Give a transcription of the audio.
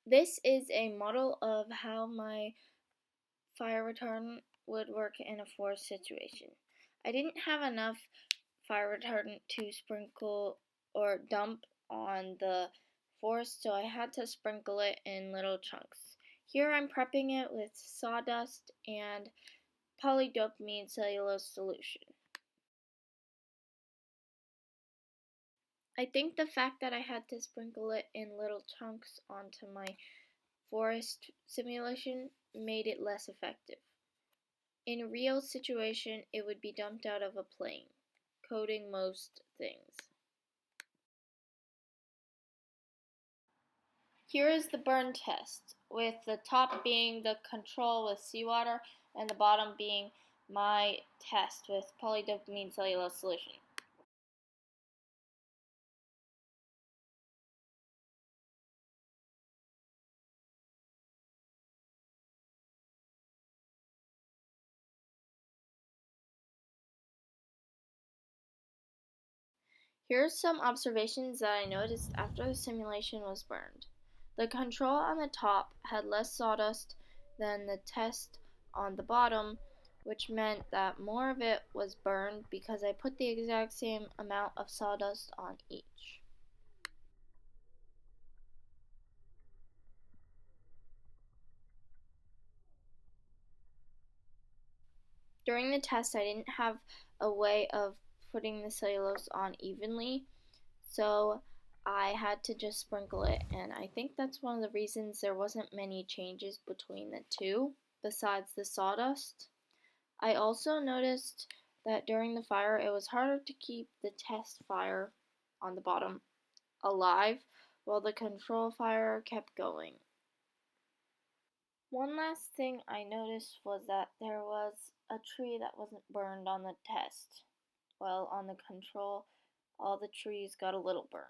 This is a model of how my fire retardant would work in a forest situation. I didn't have enough fire retardant to sprinkle or dump on the forest, so I had to sprinkle it in little chunks. Here I'm prepping it with sawdust and polydopamine cellulose solution. I think the fact that I had to sprinkle it in little chunks onto my forest simulation made it less effective. In a real situation, it would be dumped out of a plane, coating most things. Here is the burn test, with the top being the control with seawater and the bottom being my test with polydopamine cellulose solution. Here are some observations that I noticed after the simulation was burned. The control on the top had less sawdust than the test on the bottom, which meant that more of it was burned because I put the exact same amount of sawdust on each. During the test, I didn't have a way of putting the cellulose on evenly, so I had to just sprinkle it, and I think that's one of the reasons there wasn't many changes between the two, besides the sawdust. I also noticed that during the fire, it was harder to keep the test fire on the bottom alive while the control fire kept going. One last thing I noticed was that there was a tree that wasn't burned on the test, while on the control, all the trees got a little burnt.